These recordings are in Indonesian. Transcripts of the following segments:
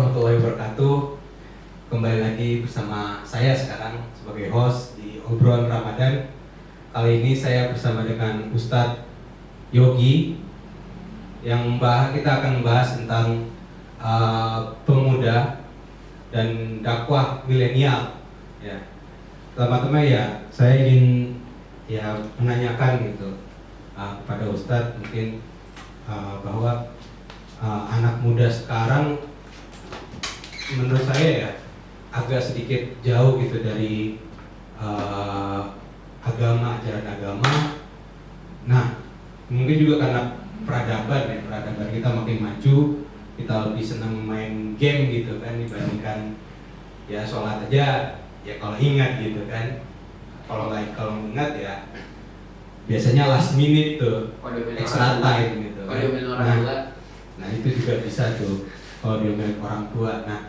warahmatullahi wabarakatuh. Kembali lagi bersama saya sekarang sebagai host di obrolan Ramadan. Kali ini saya bersama dengan Ustadz Yogi yang kita akan membahas tentang pemuda dan dakwah milenial. Ya, pertama-tama ya saya ingin menanyakan gitu kepada Ustadz mungkin bahwa anak muda sekarang menurut saya ya agak sedikit jauh gitu dari ajaran agama. Nah, mungkin juga karena peradaban kita makin maju, kita lebih senang main game gitu kan dibandingkan ya sholat aja ya kalau ingat gitu kan. Kalau ingat ya biasanya last minute tuh, extra time gitu. Nah itu juga bisa tuh kalau diomelin orang tua. Nah,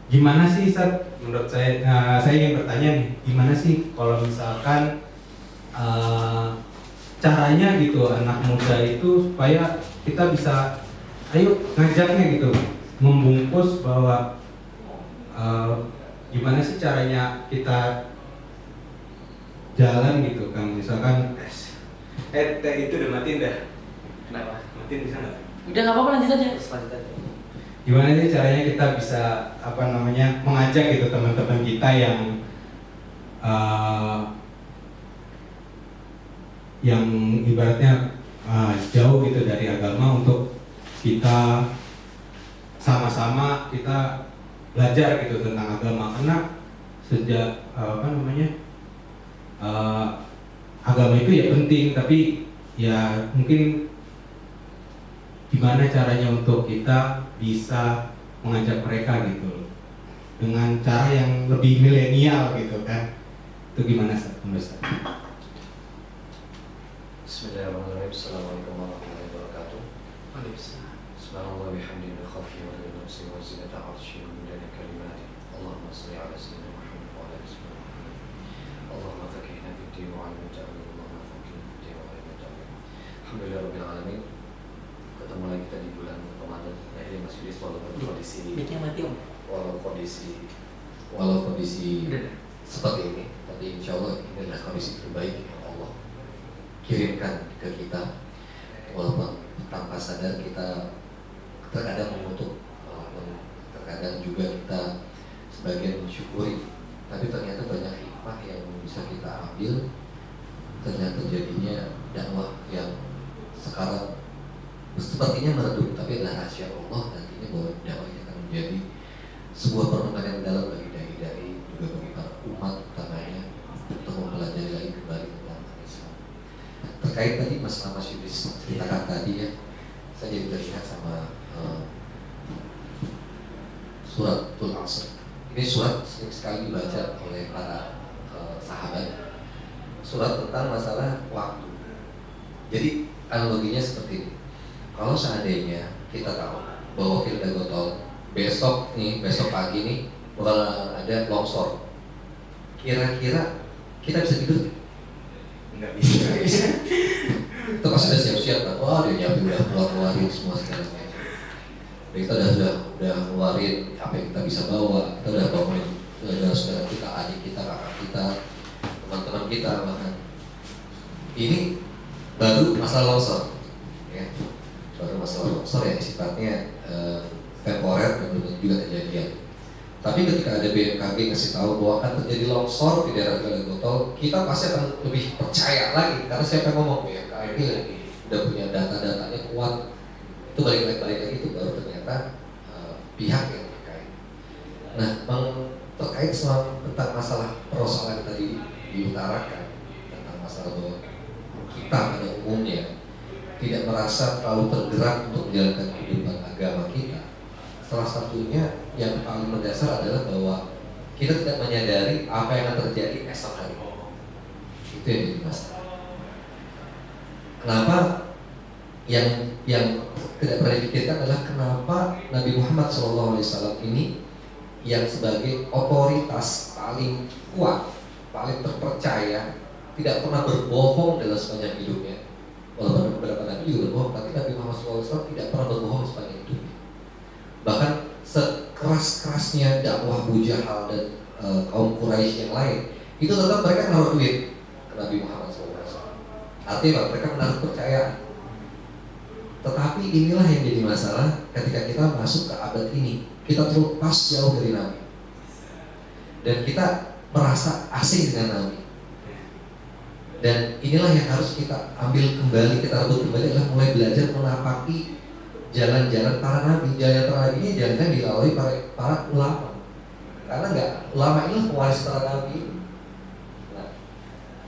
gimana sih Ustaz? Menurut saya ingin bertanya nih, gimana sih kalau misalkan caranya gitu anak muda itu supaya kita bisa ngajaknya gitu, membungkus bahwa gimana sih caranya kita jalan gitu kan, misalkan itu udah matiin dah. Kenapa? Matiin bisa nggak? Udah nggak apa-apa, lanjut aja. Gimana sih caranya kita bisa mengajak gitu teman-teman kita yang ibaratnya jauh gitu dari agama untuk kita sama-sama kita belajar gitu tentang agama, karena sejak agama itu ya penting, tapi ya mungkin gimana caranya untuk kita bisa mengajak mereka gitu dengan cara yang lebih milenial gitu kan. Itu gimana Ustaz? Bismillahirrahmanirrahim. Assalamualaikum warahmatullahi wabarakatuh. Subhanallah bihamdihi wa khalqihi wa rida nafsihi wa zinata arsyihi wa midada kalimatihi. Allahumma shalli ala sayyidina Muhammad wa ala ali sayyidina Muhammad. Allahumma faqihna fid-din wa 'allimna ta'wil. Allahumma faqihna fid-din wa 'allimna ta'wil. Alhamdulillahirabbil alamin. Ketemu lagi kita di bulan Ramadan. Ya, ini Mas Yudis walaupun kondisi Mic-nya mati, Om. Walau kondisi seperti ini, tapi insya Allah ini adalah kondisi terbaik yang Allah kirimkan ke kita. Walaupun tanpa sadar kita terkadang mengutuk, terkadang juga kita sebagian mensyukuri, tapi ternyata banyak hikmah yang bisa kita ambil. Ternyata jadinya dakwah yang sekarang sepertinya meredup, tapi adalah rahasia Allah nantinya bahwa dakwah ini akan menjadi sebuah perenungan yang dalam bagi dai-dai, juga bagi para umat utamanya untuk mempelajari lagi kembali tentang Islam. Terkait tadi masalah Mas Yudis ceritakan tadi ya, saya jadi teringat sama suratul Asr. Ini surat sering sekali dibaca oleh para sahabat. Surat tentang masalah waktu. Jadi analoginya seperti ini. Kalau seandainya kita tahu bahwa Firda Gotol besok pagi nih bakal ada longsor, kira-kira kita bisa tidur? Nggak bisa. Kita pasti udah siap-siap kan? Wah, dia nyiapin udah keluarin semua segala macam. Kita udah ngeluarin apa yang kita bisa bawa. Kita udah bangunin saudara-saudara kita, adik kita, kakak kita, teman-teman kita bahkan. Ini baru masalah longsor, ya. Baru masalah longsor yang sifatnya temporer dan belum juga kejadian. Tapi ketika ada BMKG ngasih tahu bahwa akan terjadi longsor di daerah Firda Gotol, kita pasti akan lebih percaya lagi, karena siapa yang ngomong BMKG ini lagi udah punya data-datanya kuat. Itu balik lagi itu baru ternyata pihak yang terkait. Nah, terkait tentang masalah persoalan tadi diutarakan tentang masalah bahwa kita pada umumnya tidak merasa terlalu tergerak untuk menjalankan kehidupan agama kita. Salah satunya yang paling mendasar adalah bahwa kita tidak menyadari apa yang akan terjadi esok hari. Itu yang jadi masalah. Kenapa yang tidak pernah dipikirkan adalah kenapa Nabi Muhammad SAW ini yang sebagai otoritas paling kuat, paling terpercaya, tidak pernah berbohong dalam sepanjang hidupnya. Walaupun beberapa Nabi juga berbohong, tapi Nabi Muhammad SAW tidak pernah berbohong sepanjang hidupnya. Bahkan sekeras-kerasnya dakwah Abu Jahal dan kaum Quraisy yang lain, itu tetap mereka naruh duit ke Nabi Muhammad SAW. Artinya mereka menaruh kepercayaan. Tetapi inilah yang jadi masalah ketika kita masuk ke abad ini. Kita terlepas jauh dari Nabi, dan kita merasa asing dengan Nabi. Dan inilah yang harus kita ambil kembali, kita rebut kembali, adalah mulai belajar menapaki jalan-jalan para nabi. Jalan para nabi ini jangan dilalui para ulama, karena enggak, ulama ini pewaris para nabi. Nah,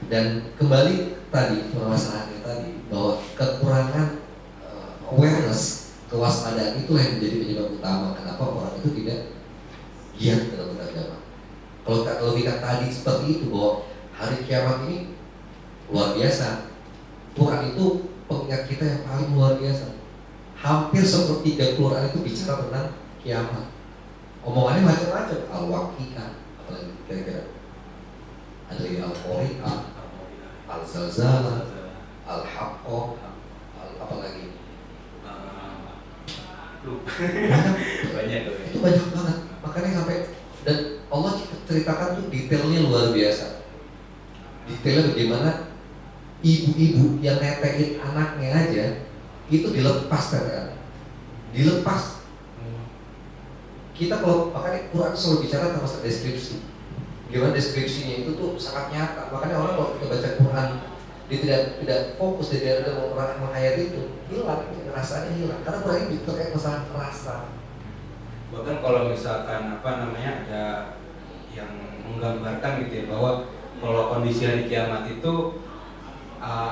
dan kembali tadi permasalahannya tadi, bahwa kekurangan awareness, kewaspadaan itulah yang menjadi penyebab utama kenapa orang itu tidak giat dalam beragama. Kalau logika tadi seperti itu, bahwa hari kiamat ini luar biasa, Quran itu pengingat kita yang paling luar biasa. Hampir sepertiga Quran itu bicara tentang kiamat. Omongannya macam-macam, al-waqi'ah, apalagi kira-kira ada lagi al-qari'ah, al-zalzalah, al-haqqah, apalagi Banyak tuh. itu banyak banget. Makanya sampai, dan Allah ceritakan tuh detailnya luar biasa. Detailnya bagaimana ibu-ibu yang netein anaknya aja itu dilepas kan? Dilepas. Kita kalau makanya Quran selalu bicara tentang deskripsi. Gimana deskripsinya itu tuh sangat nyata. Makanya orang kalau kita baca Quran dia tidak fokus, dia tidak menghayati itu, hilang, rasanya hilang. Karena Quran ini terkait masalah rasa. Bahkan kalau misalkan ada yang menggambarkan gitu ya, bahwa kalau kondisi hari kiamat itu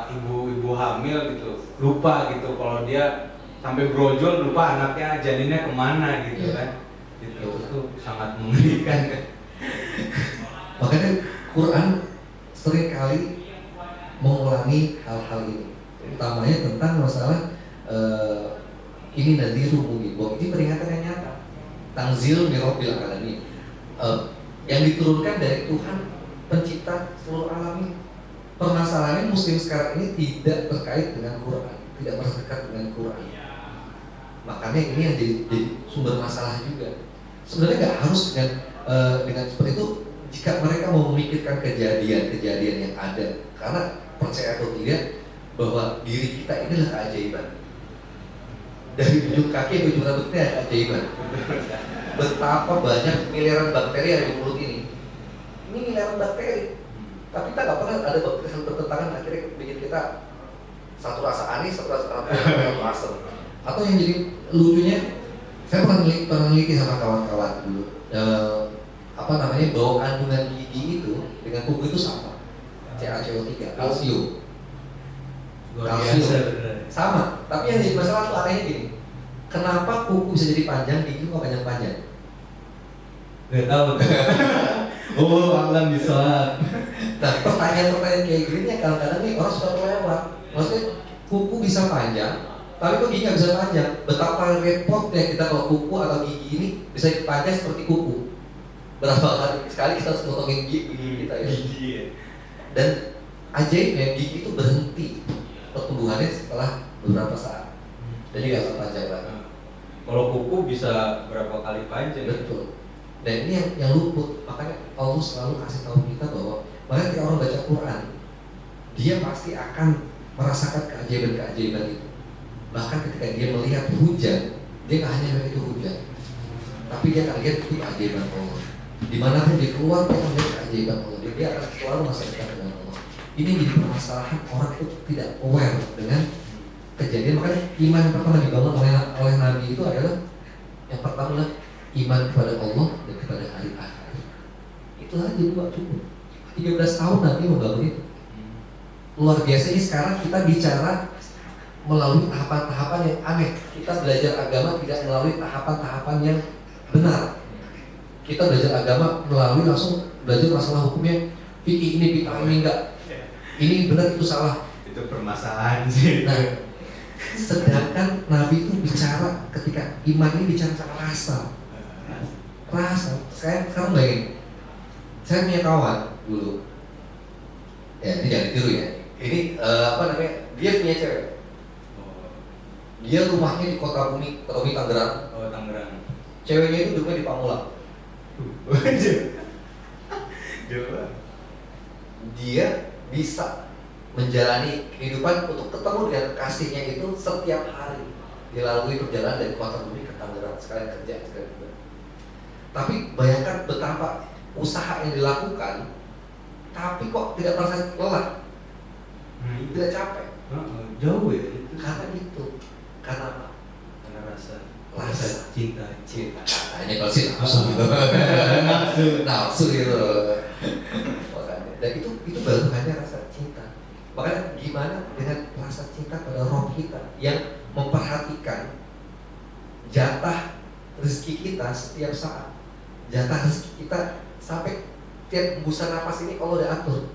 ibu-ibu hamil gitu lupa gitu, kalau dia sampai brojol lupa anaknya janinnya kemana gitu kan, itu sangat mengerikan kan. Makanya Quran seringkali mengulangi hal-hal ini, utamanya tentang masalah ini nadhiru mubin, bahwa ini peringatan yang nyata. Tanzil min Rabbil alamin, yang diturunkan dari Tuhan pencipta seluruh alam ini. Permasalahannya Muslim sekarang ini tidak terkait dengan Quran, tidak berdekat dengan Quran. Makanya ini yang jadi sumber masalah juga. Sebenarnya nggak harus dengan seperti itu jika mereka mau memikirkan kejadian-kejadian yang ada, karena percaya atau tidak bahwa diri kita inilah keajaiban. Dari ujung kaki ke ujung rambut ini ada keajaiban. Betapa banyak miliaran bakteri yang ada di mulut ini. Ini miliaran bakteri, tapi kita nggak pernah ada bakteri yang bertentangan akhirnya bikin kita satu rasa anis, satu rasa asam. Atau yang jadi lucunya, saya pernah neliti sama kawan-kawan dulu, bahwa kandungan gizi itu dengan kuku itu sama, CaCO3, kalsium, sama. Tapi yang jadi masalah tuh anehnya gini, kenapa kuku bisa jadi panjang, gigi kok panjang-panjang? Gak tahu. Oh, alam bisa. Nah, pertanyaan-pertanyaan kayak gini kadang-kadang nih orang suka kelewat. Maksudnya kuku bisa panjang, tapi kok gigi nggak bisa panjang? Betapa repotnya kita kalau kuku atau gigi ini bisa panjang seperti kuku. Berapa kali sekali kita harus potongin gigi kita ya? Gigi ya. Dan ajaibnya gigi itu berhenti pertumbuhannya setelah beberapa saat. Jadi nggak akan panjang lagi. Kalau kuku bisa berapa kali panjang? Betul. Dan ini yang luput. Makanya Allah selalu kasih tahu kita bahwa makanya ketika orang baca Quran, dia pasti akan merasakan keajaiban-keajaiban itu. Bahkan ketika dia melihat hujan, dia nggak hanya melihat itu hujan, tapi dia akan lihat itu keajaiban Allah. Dimanapun dia keluar, dia akan melihat keajaiban Allah. Dia akan selalu masa depan dengan Allah. Ini jadi permasalahan orang itu tidak aware dengan kejadian. Makanya iman yang pertama dibangun oleh Nabi itu adalah yang pertama adalah iman kepada Allah dan kepada hari akhir. Itu aja dua cukup. 13 tahun Nabi membangun itu. Luar biasa. Ini sekarang kita bicara melalui tahapan-tahapan yang aneh. Kita belajar agama tidak melalui tahapan-tahapan yang benar. Kita belajar agama melalui langsung belajar masalah hukumnya. Fikih ini, fikih ini enggak. Ini benar, itu salah. Itu permasalahan sih. Nah, sedangkan Nabi itu bicara ketika iman ini bicara tentang rasa. Saya sekarang bayangin, saya punya kawan dulu. Ya, ini jangan ditiru ya. Ini dia punya cewek. Dia rumahnya di Kota Bumi Tangerang. Oh, Tangerang. ceweknya itu duduknya di Pamulang. Coba. Dia bisa menjalani kehidupan untuk ketemu dengan kasihnya itu setiap hari. Dilalui perjalanan dari kota Bumi ke Tangerang, sekalian kerja, sekalian kerja. Tapi bayangkan betapa usaha yang dilakukan, tapi kok tidak merasa lelah, tidak capek. Jauh ya itu. Karena itu, karena apa? Karena rasa Cinta. Hanya kalau sih nafsu gitu. Nafsu gitu. Makanya, dan itu baru hanya rasa cinta. Makanya gimana dengan rasa cinta pada roh kita yang memperhatikan jatah rezeki kita setiap saat, jatah rezeki kita sampai tiap hembusan nafas ini Allah udah atur.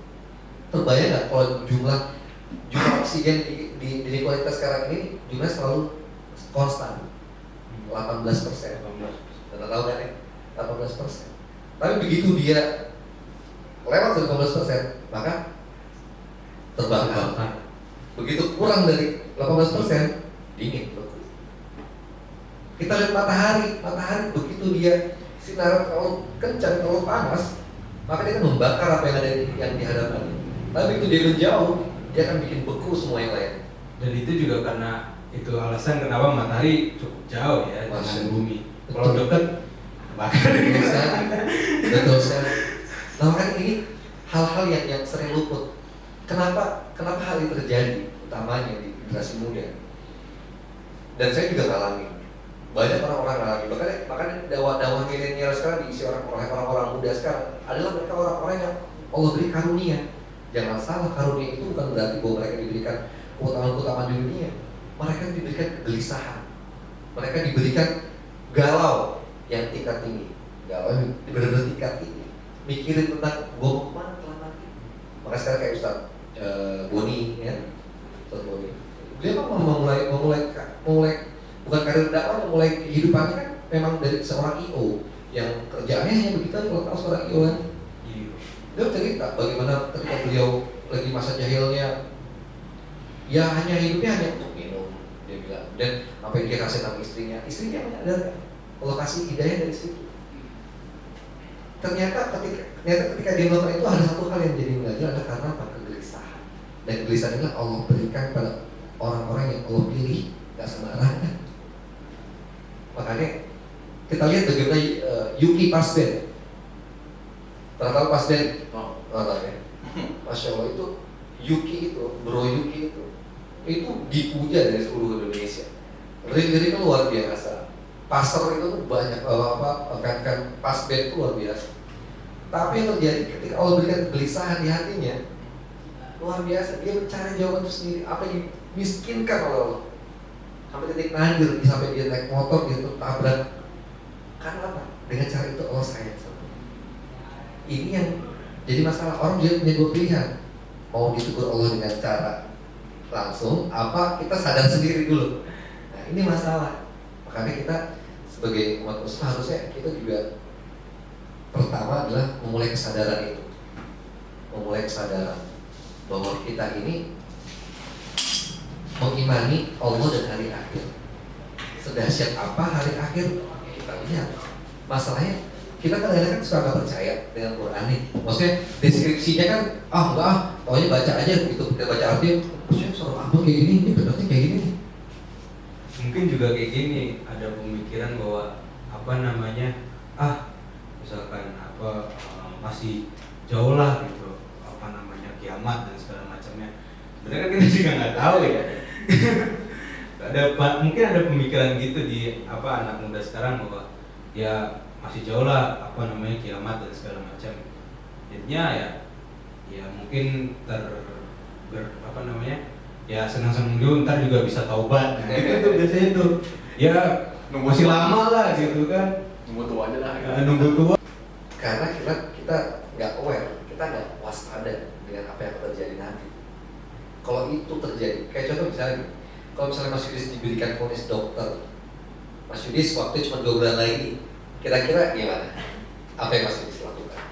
Terbayang nggak kalau jumlah oksigen di lingkungan kita sekarang ini jumlahnya selalu konstan 18%. Anda tahu kan ya? 18%. Tapi begitu dia lewat dari 18%, maka terbakar. Begitu kurang dari 18%, dingin beku. Kita lihat matahari begitu dia sinar terlalu kencang, terlalu panas, maka dia akan membakar apa yang ada yang dihadapkan. Tapi itu dia menjauh, dia akan bikin beku semua yang lain. Dan itu juga karena itu alasan kenapa matahari cukup jauh ya dengan bumi. Kalau dekat bakar. Betul sekali. Nah, makanya ini hal-hal yang sering luput. Kenapa hal ini terjadi utamanya di generasi muda? Dan saya juga ngalamin. Banyak orang-orang ngalamin. Bahkan dakwah milenial sekarang diisi orang-orang muda sekarang adalah mereka orang-orang yang Allah beri karunia. Jangan salah, karunia itu bukan berarti bahwa mereka diberikan keutamaan di dunia. Mereka diberikan kegelisahan. Mereka diberikan galau yang tingkat tinggi. Galau yang benar-benar tingkat tinggi. Mikirin tentang gue mau kemana setelah mati. Maka sekarang kayak Ustaz Boni ya, Ustaz Boni. Dia memang memulai bukan karir dakwah, memulai kehidupannya kan memang dari seorang IO yang kerjaannya hanya begitu. Kalau tahu seorang IO kan, dia cerita bagaimana ketika beliau lagi masa jahilnya, ya hanya hidupnya hanya untuk minum, dia bilang. Dan apa yang dia kasih sama istrinya menyadari Allah kasih hidayah dari situ. Ternyata ketika dia melakukan itu ada satu hal yang jadi mengajar adalah karena apa? Kegelisahan. Dan kegelisahan inilah Allah berikan pada orang-orang yang Allah pilih, gak sembarangan. Makanya kita lihat bagaimana Yuki Pasden. Pernah tahu Pasden? Tahu ya. Masya Allah itu Yuki itu, Bro Yuki itu dipuja dari seluruh Indonesia. Lirik-liriknya luar biasa. Pasar itu tuh banyak kan Pasden itu luar biasa. Tapi yang terjadi ketika Allah berikan kegelisahan di hatinya, luar biasa. Dia mencari jawaban itu sendiri. Apa yang dimiskinkan oleh Allah? Sampai titik nadir, sampai dia naik motor, dia tertabrak. Karena apa? Dengan cara itu Allah sayang sama dia. Ini yang jadi masalah. Orang dia punya dua pilihan. Mau ditegur Allah dengan cara langsung, apa kita sadar sendiri dulu. Nah ini masalah. Makanya kita sebagai umat Muslim harusnya kita juga pertama adalah memulai kesadaran itu. Memulai kesadaran bahwa kita ini mengimani Allah dan hari akhir. Sedahsyat apa hari akhir? Kita lihat. Masalahnya kita kadang-kadang kan suka nggak percaya dengan Quran nih. Maksudnya deskripsinya kan enggak, taunya baca aja gitu. Kita baca artinya, maksudnya suruh apa kayak gini, ini berarti kayak gini. Mungkin juga kayak gini, ada pemikiran bahwa misalkan masih jauh lah gitu, kiamat dan segala macamnya. Sebenarnya kan kita juga nggak tahu ya. Mungkin ada pemikiran gitu di anak muda sekarang bahwa ya masih jauh lah kiamat dan segala macam. Jadinya ya mungkin ya senang-senang dulu, ntar juga bisa taubat. Nah, itu biasanya tuh ya masih lama lah gitu kan. Nunggu tua aja lah. Nunggu tua. Karena kita nggak aware, kita nggak waspada dengan apa yang terjadi nanti. Kalau itu terjadi, kayak contoh misalnya, kalau misalnya Mas Yudis diberikan vonis dokter, Mas Yudis waktu cuma 2 bulan lagi, kira-kira gimana? Apa yang Mas Yudis lakukan?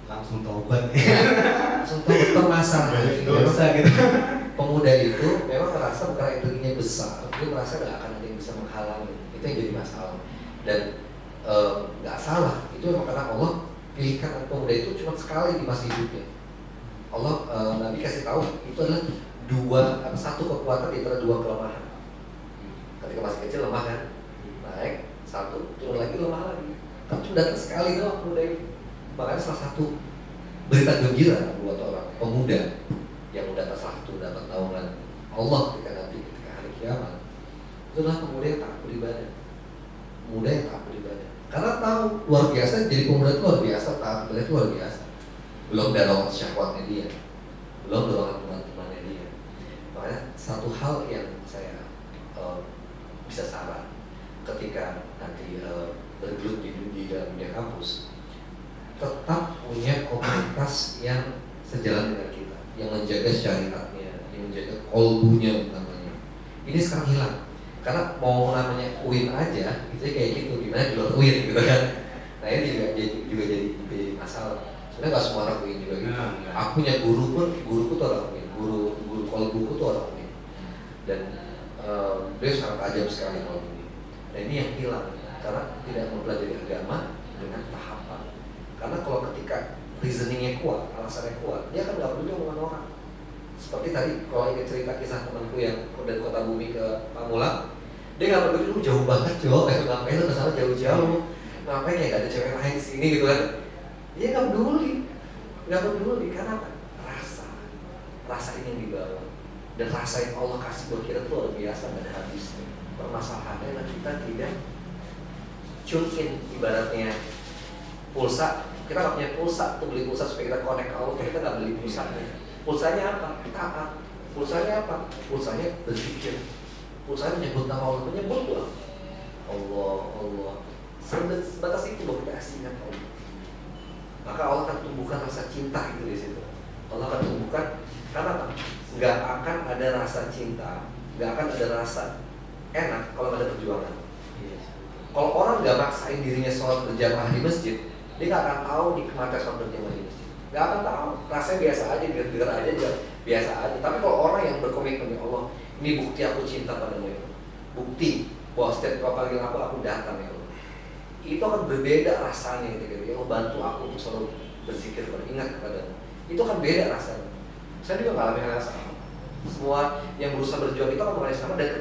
Langsung taubat. Langsung taubat masalah. Dosa gitu. Pemuda itu memang merasa karena energinya besar, dia merasa nggak akan ada yang bisa menghalangi. Itu yang jadi masalah. Dan nggak salah. Itu memang karena Allah pilihkan anak pemuda itu cuma sekali di masa hidupnya. Allah Nabi kasih tahu itu adalah satu kekuatan di antara dua kelemahan. Ketika masih kecil lemah kan, naik satu turun lagi lemah lagi. Tapi cuma datang sekali doang pemuda itu. Makanya salah satu berita gembira buat orang pemuda yang datang salah satu dapat naungan Allah ketika hari kiamat, itu adalah pemuda yang taat beribadah. Pemuda yang taat beribadah. Karena tahu luar biasa, jadi pemuda itu luar biasa, taat beribadah itu luar biasa. Belum dorongan syahwatnya dia, belum dorongan teman-temannya dia. Makanya satu hal yang saya bisa saran ketika nanti bergelut di dalam dunia kampus, tetap punya komunitas yang sejalan dengan kita, yang menjaga syariatnya, yang menjaga kolbunya namanya. Ini sekarang hilang, karena mau namanya UIN aja, itu kayak gitu, gimana di luar UIN gitu kan. Nah ini juga jadi masalah. Sebenarnya nggak semua orang UIN juga gitu. Aku punya guruku tuh orang UIN, guru kolbuku tuh orang UIN, dan beliau sangat tajam sekali kalau ini. Dan ini yang hilang, karena tidak mempelajari agama dengan tahapan. Karena kalau ketika reasoningnya kuat, alasannya kuat, dia kan nggak peduli omongan orang. Seperti tadi, kalau ingin cerita kisah temanku yang dari Kota Bumi ke Pamulang, dia nggak peduli, lu jauh banget Jo, ngapain lu kesana jauh-jauh, ngapain kayak gak ada cewek lain di sini gitu kan? Dia nggak peduli, karena apa? Rasa ini yang dibawa, dan rasa yang Allah kasih buat kita tuh luar biasa, nggak ada habisnya. Permasalahannya adalah kita tidak tune in, ibaratnya pulsa. Kita nggak punya pulsa tuh, beli pulsa supaya kita connect ke Allah, kita nggak beli pulsanya. Pulsanya apa? Taat. Pulsanya apa? Pulsanya berzikir. Pulsanya menyebut nama Allah, menyebut doang Allah. Sebatas itu baru kita kasih ingat Allah. Maka Allah akan tumbuhkan rasa cinta itu di situ. Allah akan tumbuhkan, karena apa? Nggak akan ada rasa cinta, nggak akan ada rasa enak kalau nggak ada perjuangan. Kalau orang nggak maksain dirinya sholat berjamaah di masjid, dia nggak akan tahu nikmatnya sholat berjamaah di masjid. Nggak akan tahu, rasanya biasa aja, dengar aja, biasa aja. Tapi kalau orang yang berkomitmen, ya Allah, ini bukti aku cinta padamu, ya Allah. Bukti bahwa setiap kau panggil aku datang, ya Allah. Itu akan berbeda rasanya gitu. Ya Allah, bantu aku untuk selalu berzikir, beringat kepadamu. Itu akan beda rasanya. Saya juga ngalamin hal yang sama. Semua yang berusaha berjuang itu akan mengalami sama, dan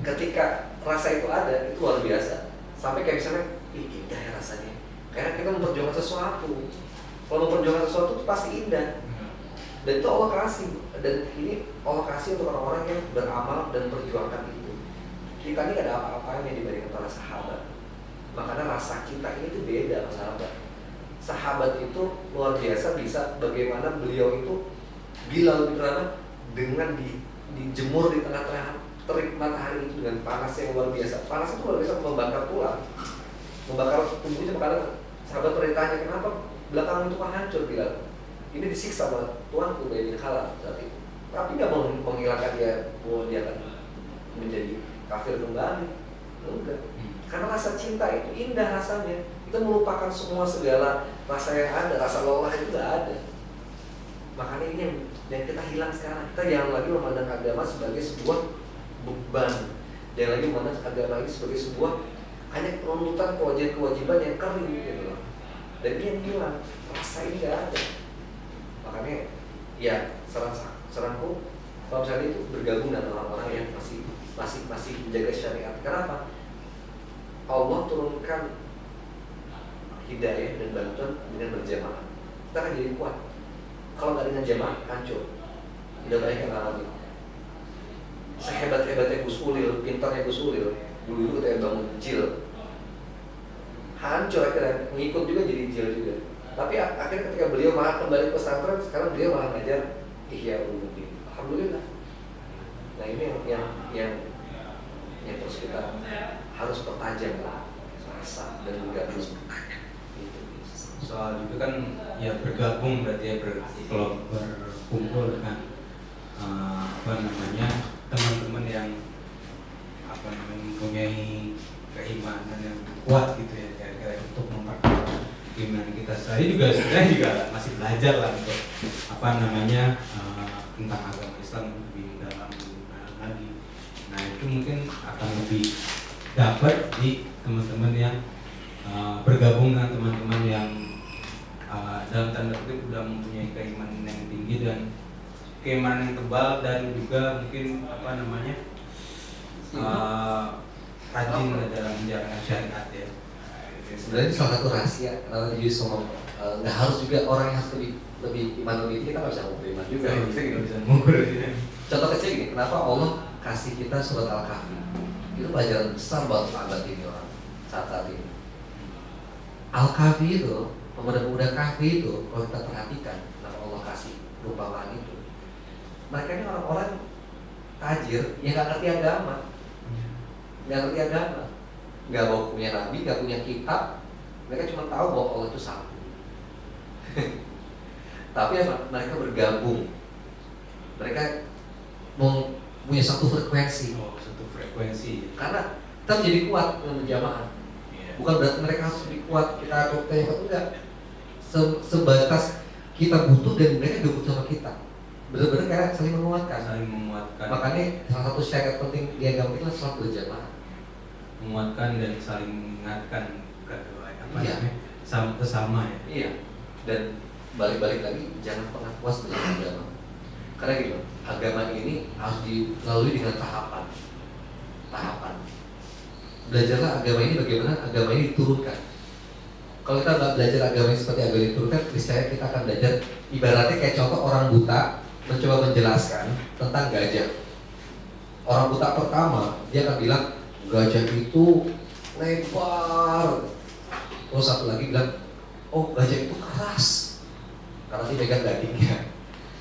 ketika rasa itu ada, itu luar biasa. Sampai kayak misalnya, indah ya rasanya. Karena kita memperjuangkan sesuatu. Kalau memperjuangkan sesuatu itu pasti indah. Dan itu Allah kasih. Dan ini Allah kasih untuk orang-orang yang beramal dan perjuangkan itu. Kita ini gak ada apa-apanya dibandingkan para sahabat. Makanya rasa cinta ini tuh beda sama sahabat. Sahabat itu luar biasa, bisa bagaimana beliau itu Bilal bin Rabah dengan dijemur di tengah-tengah terik matahari itu dengan panas yang luar biasa. Panas itu luar biasa, membakar tulang, membakar tubuhnya. Makanya sahabat bertanya, kenapa belakangan itu kan hancur Bilal? Ini disiksa sama tuanku Ubay bin Khalaf saat itu. Tapi nggak mau menghilangkan dia, bahwa dia akan menjadi kafir kembali. Enggak. Karena rasa cinta itu indah rasanya. Kita melupakan semua segala rasa yang ada, rasa lelah itu nggak ada. Makanya ini yang kita hilang sekarang. Kita jangan lagi memandang agama sebagai sebuah beban, jangan lagi memandang agama ini sebagai sebuah hanya runtutan kewajiban yang kering gitu loh. Dan ini yang hilang, rasa ini nggak ada. Makanya ya saranku kalau misalnya itu bergabung dengan orang-orang yang masih menjaga syariat. Kenapa? Allah turunkan hidayah dan bantuan dengan berjamaah. Kita akan jadi kuat. Kalau nggak dengan jamaah, hancur. Udah banyak yang ngalamin. Sehebat-hebatnya Gus Ulil, pintarnya Gus Ulil, dulu kita bangun jil, hancur akhirnya, ngikut juga jadi jil juga. Tapi akhirnya ketika beliau malah kembali ke pesantren, sekarang beliau malah ngajar Ihya Ulumuddin. Alhamdulillah. Nah ini yang terus kita harus pertajam lah, rasa dan bergabung. Soal itu kan ya bergabung berarti ya berkumpul dengan teman-teman yang mempunyai keimanan yang kuat gitu ya, kira-kira untuk memperkuat iman kita. Saya juga masih belajar lah untuk tentang agama Islam lebih dalam lagi. Nah itu mungkin akan lebih dapat di teman-teman yang bergabung dengan teman-teman yang dalam tanda kutip udah mempunyai keimanan yang tinggi dan keimanan yang tebal, dan juga mungkin rajin dalam menjalankan syariat ya. Sebenarnya salah satu rahasia kenapa jadi sama nggak harus juga orang yang harus lebih iman lebih tinggi, kita nggak bisa mengukur iman juga. Bisa mengukur ya. Contoh kecil gini, kenapa Allah kasih kita surat Al-Kahfi? Itu pelajaran besar buat abad ini orang saat ini. Al-Kahfi itu, pemuda-pemuda Kahfi itu, kalau kita perhatikan, kenapa Allah kasih perumpamaan itu? Mereka ini orang-orang tajir yang nggak ngerti agama, nggak mau punya nabi, nggak punya kitab, mereka cuma tahu bahwa Allah itu satu. Tapi apa? Mereka bergabung, mereka mau punya satu frekuensi. Satu frekuensi. Karena kita menjadi kuat dengan berjamaah. Bukan berarti mereka harus lebih kuat, kita enggak. Sebatas kita butuh dan mereka juga butuh sama kita. Benar-benar kayak saling menguatkan. Makanya salah satu syarat penting di agama kita selalu berjamaah. Menguatkan dan saling mengingatkan sesama ya. Iya. Dan balik-balik lagi, jangan pernah puas dengan agama. Karena gitu, agama ini harus dilalui dengan tahapan. Belajarlah agama ini bagaimana agama ini diturunkan. Kalau kita nggak belajar agama ini seperti agama ini diturunkan, niscaya kita akan belajar ibaratnya kayak contoh orang buta mencoba menjelaskan tentang gajah. Orang buta pertama dia akan bilang gajah itu lebar. Terus satu lagi bilang, oh gajah itu keras karena dia pegang dagingnya.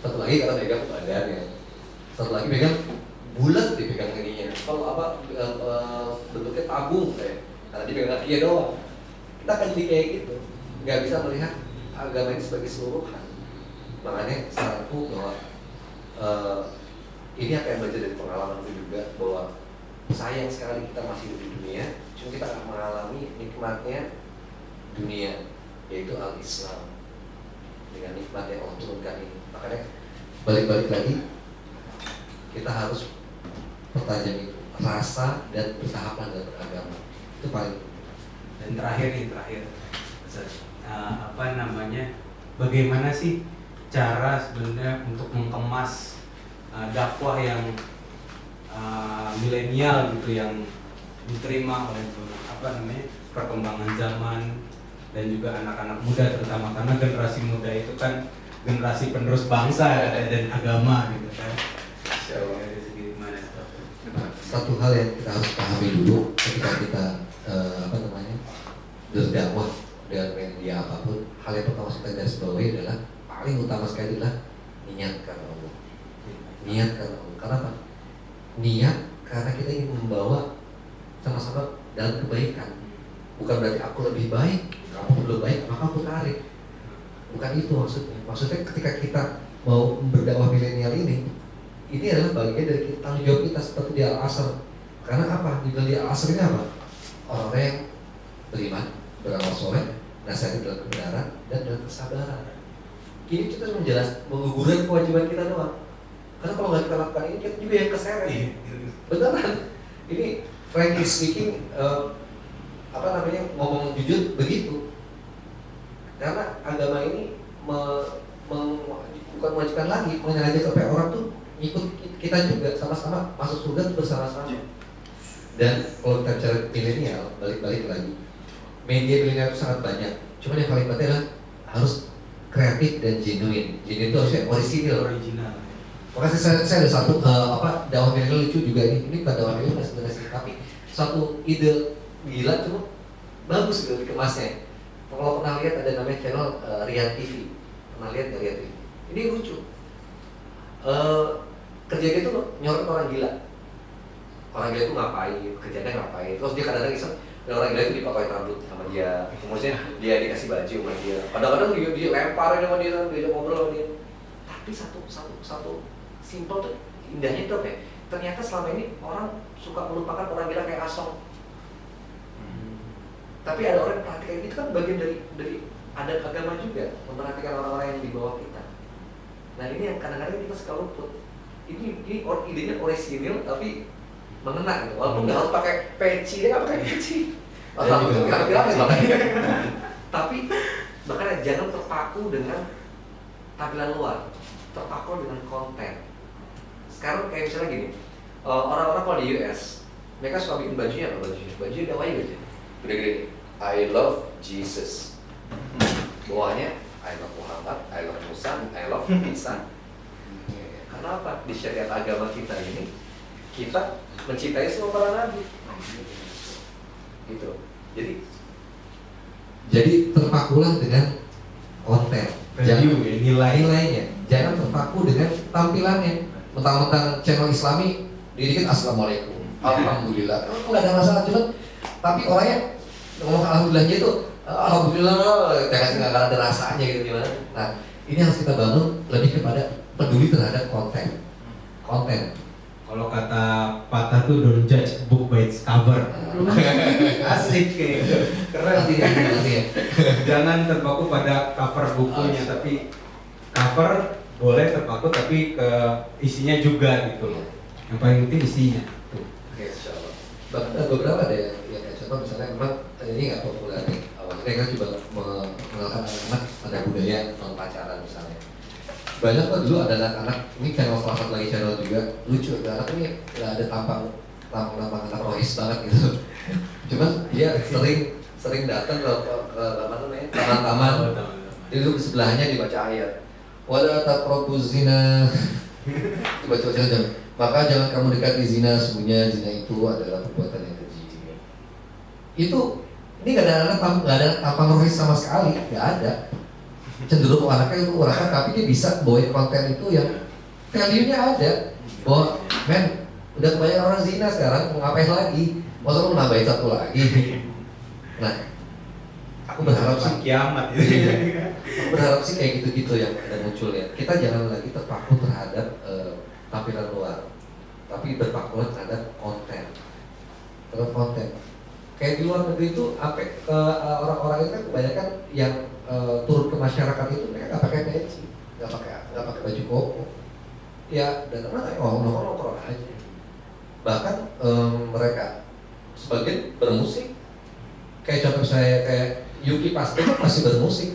Satu lagi karena pegang badannya. Satu lagi pegang bulat, dia pegang ininya. Kalau bentuknya tabung karena dia pegang kakinya doang. Kita akan jadi kayak gitu, nggak bisa melihat agama ini sebagai seluruhan. Makanya saranku bahwa ini akan belajar dari pengalamanku juga, bahwa sayang sekali kita masih hidup di dunia, cuma kita akan mengalami nikmatnya dunia, yaitu al-Islam dengan nikmat yang Allah turunkan ini. Makanya balik-balik lagi, kita harus pertajam itu, rasa dan bertahapan dalam beragama. Itu paling. Dan terakhir, bagaimana sih cara sebenarnya untuk mengemas dakwah yang milenial gitu, yang diterima oleh perkembangan zaman dan juga anak-anak muda terutama, karena generasi muda itu kan generasi penerus bangsa dan agama gitu kan. Satu hal yang kita harus pahami dulu ketika kita berdakwah dengan media apapun, hal yang pertama kita garis bawahi adalah paling utama sekali adalah niat karena Allah. Niat karena Allah. Karena apa? Niat karena kita ingin membawa sama-sama dalam kebaikan. Bukan berarti aku lebih baik, kamu lebih baik, maka aku tarik. Bukan itu maksudnya. Maksudnya ketika kita mau berdakwah milenial ini adalah bagian dari tanggung jawab kita seperti di Al-Asr. Karena apa? Di Al-Asr ini apa? Orang yang beriman, beramal soleh, nasihati dalam kebenaran dan dalam kesabaran. Ini kita menggugurkan kewajiban kita doang. Karena kalau nggak kita lakukan ini, kita juga yang keseret. Beneran. Ini frankly speaking, ngomong jujur begitu. Karena agama ini bukan mewajibkan lagi, mengajak supaya orang tuh ikut kita juga sama-sama masuk surga bersama-sama. Dan kalau kita bicara milenial, balik-balik lagi, media milenial itu sangat banyak. Cuma yang paling penting adalah harus kreatif dan genuine. Genuine itu harusnya original. Makanya saya ada satu dakwah milenial lucu juga ini. Ini bukan dakwah milenial sebenarnya, tapi suatu ide gila cuma bagus gitu dikemasnya. Kalau pernah lihat ada namanya channel Rian TV, pernah lihat nggak Rian TV? Ini lucu. Kerjanya itu nyorot orang gila. Orang gila itu ngapain, kerjanya ngapain. Terus dia kadang-kadang iseng, orang gila itu dipakai rambut sama dia. Kemudian dia dikasih baju sama dia. Kadang-kadang dia lemparin sama dia, dia ngobrol sama dia. Tapi satu simpel tuh indahnya itu apa ya? Ternyata selama ini orang suka melupakan orang gila kayak Asong. Tapi ada orang yang perhatikan itu kan bagian dari adat agama juga, memperhatikan orang-orang yang di bawah kita. Nah ini yang kadang-kadang kita suka luput. Ini idenya orisinil tapi mengena gitu. Walaupun nggak harus pakai peci, dia nggak pakai peci. Saya juga Piramid makanya. Tapi makanya jangan terpaku dengan tampilan luar, terpaku dengan konten. Sekarang kayak misalnya gini, orang-orang kalau di US, mereka suka bikin bajunya apa bajunya dakwahnya gitu, gede-gede. I love Jesus. Bawahnya I love Muhammad, I love Musa, I love Isa. Karena apa? Di syariat agama kita ini, kita mencintai semua para nabi. Gitu. Jadi terpakulah dengan konten, value ya, nilainya. Jangan terpaku dengan tampilannya. Mentang-mentang channel Islami, dikit assalamualaikum, alhamdulillah. Nggak ada masalah, cuman tapi orangnya ngomong alhamdulillahnya itu alhamdulillah, nggak ada rasanya gitu gimana. Nah, ini harus kita bangun lebih kepada peduli terhadap konten. Kalau kata patah tuh don't judge book by its cover. Asik kayak gitu. Keren. Nanti ya. Jangan terpaku pada cover bukunya, tapi cover boleh terpaku tapi ke isinya juga gitu loh. Yang paling penting isinya. Tuh. Oke, insyaallah. Bahkan ada beberapa ada yang kayak contoh misalnya memang ini nggak populer nih. Awalnya kan coba mengenalkan anak-anak pada budaya non pacaran misalnya. Banyak kok dulu ada anak-anak, ini channel salah satu lagi channel juga lucu, anak ini nggak ada tampang anak rohis banget gitu. Cuman dia sering datang ke apa namanya taman-taman, duduk di sebelahnya dibaca ayat. Wala taqrabuz zina. Dibaca maka jangan kamu dekati zina, sesungguhnya zina itu adalah perbuatan yang keji. Itu ini nggak ada tampang rohis sama sekali, nggak ada. Cenderung anaknya itu orang tapi dia bisa bawain konten itu yang value-nya ada. Bahwa men udah kebanyakan orang zina sekarang, mau ngapain lagi? Masa lu nambahin satu lagi? Nah, aku berharap sih kiamat aku berharap sih kayak gitu-gitu yang ada muncul ya. Kita jangan lagi terpaku terhadap tampilan luar, tapi berpaku terhadap konten. Kayak di luar negeri itu orang-orang itu kan kebanyakan yang turun ke masyarakat itu mereka nggak pakai peci, nggak pakai baju koko, ya datang aja nongkrong aja. Bahkan mereka sebagian bermusik, kayak contoh saya kayak Yuki Pasti kan masih bermusik,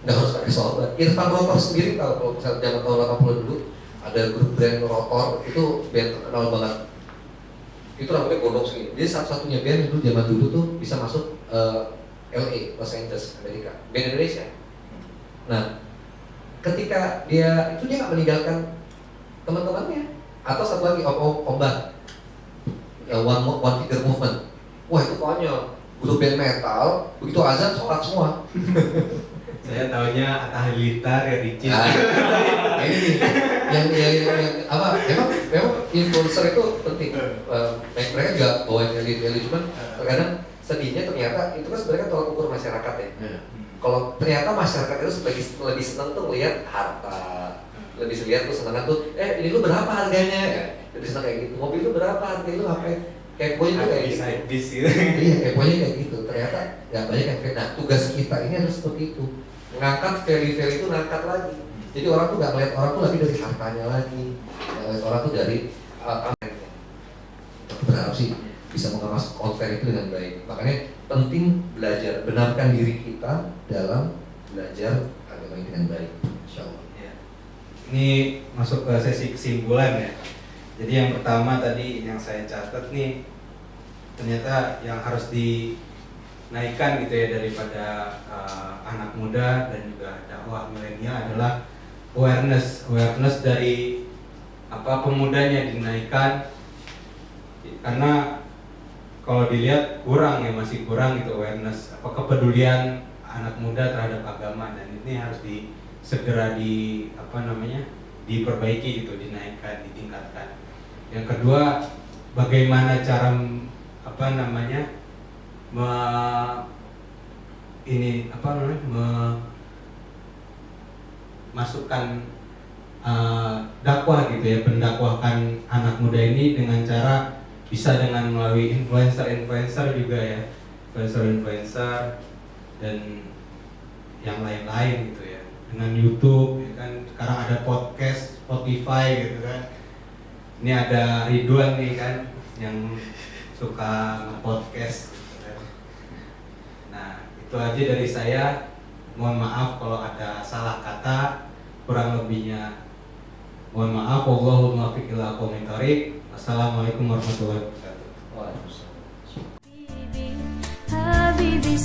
nggak harus pakai sorban. Irfan Rotor sendiri kalau misalnya zaman tahun 80 dulu ada grup band Rotor itu band terkenal banget. Itu rambutnya gondrong segini. Dia satu-satunya band itu zaman dulu tuh bisa masuk LA, Los Angeles, Amerika, band Indonesia. Nah, ketika dia nggak meninggalkan teman-temannya. Atau satu lagi Om Bang, One Figure Movement. Wah itu konyol, grup band metal, begitu azan sholat semua. Saya taunya Atta Halilintar ya Ricci. Ini yang apa? Memang influencer itu penting. Mereka juga bawain value, cuman terkadang sedihnya ternyata itu kan sebenarnya tolak ukur masyarakat ya. Kalau ternyata masyarakat itu lebih senang tuh lihat harta, lebih lihat tuh senang tuh, ini lu berapa harganya? Lebih senang kayak gitu. Mobil lu berapa harganya? Lu ngapain? Kayak poin tuh kayak gitu. Iya, kayak poinnya kayak gitu. Ternyata nggak banyak yang. Nah, tugas kita ini harus seperti itu. Mengangkat value itu ngangkat lagi. Jadi orang tuh nggak ngeliat orang tuh lagi dari hartanya lagi, ngeliat orang tuh dari kontennya. Aku berharap sih bisa mengemas konten itu dengan baik. Makanya penting belajar, benarkan diri kita dalam belajar agama ini dengan baik, insya Allah. Ya. Ini masuk ke sesi kesimpulan ya. Jadi yang pertama tadi yang saya catat nih, ternyata yang harus dinaikkan gitu ya daripada anak muda dan juga dakwah milenial adalah awareness dari pemudanya dinaikkan, karena kalau dilihat masih kurang gitu awareness kepedulian anak muda terhadap agama, dan ini harus segera diperbaiki gitu, dinaikkan, ditingkatkan. Yang kedua, bagaimana cara masukkan dakwah gitu ya, pendakwahkan anak muda ini dengan cara bisa dengan melalui influencer juga ya, influencer dan yang lain-lain gitu ya, dengan YouTube ya kan, sekarang ada podcast, Spotify gitu kan. Ini ada Ridwan nih kan yang suka nge-podcast gitu kan. Itu aja dari saya. Mohon maaf kalau ada salah kata, kurang lebihnya mohon maaf. Wallahul muwaffiq ila aqwamit thoriq. Wassalamualaikum warahmatullahi wabarakatuh. Waalaikumsalam. حبيبي